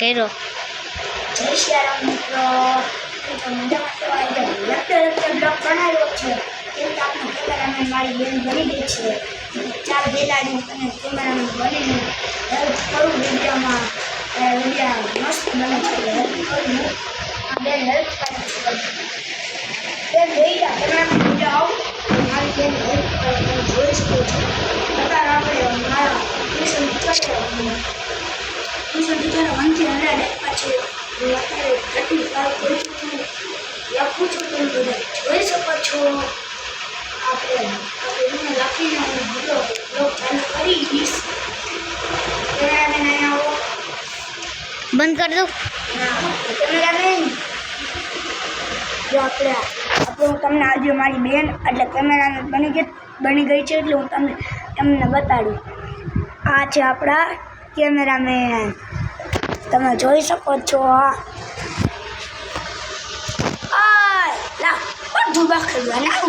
કર્યો. જય શ્રી રામ મિત્રો. તો મજામાં તો લગતે બ્લોગ બનાવ્યો છે. કેમ કે આપણે કેમેરામેન મારી બેન બની ગઈ છે. 4 બેલાડી અને કેમેરામેન બનીને હેલ્પ કરું વિડીયોમાં. વિડીયો મસ્ત બને છે એટલે હેલ્પ કરું. આ બેન હેલ્પ કરે છે. બેન જોઈ ગયા કેમેરામેન વિડીયો આવો મારી બેન હેલ્પ કરે તમે જોઈ શકો છો. અત્યારે આપણે મારા ટ્યુશન ટીચરે 1 થી 100 પછી હું અત્યારે 35 કરું છું, લખું છું. તમે બધા જોઈ શકો છો. આપણે લખીને હું બ્લોગ ચાલુ કરીશ. કેમેરામેન અહીંયા આવો. બંધ કરી દો. કેમેરામેન જો આપણે હું તમને આજે મારી બેન એટલે કેમેરામેન બની ગઈ છે એટલે હું તમને બતાડું. આ છે આપણા કેમેરામેન, તમે જોઈ શકો છો. બધું બાકી ના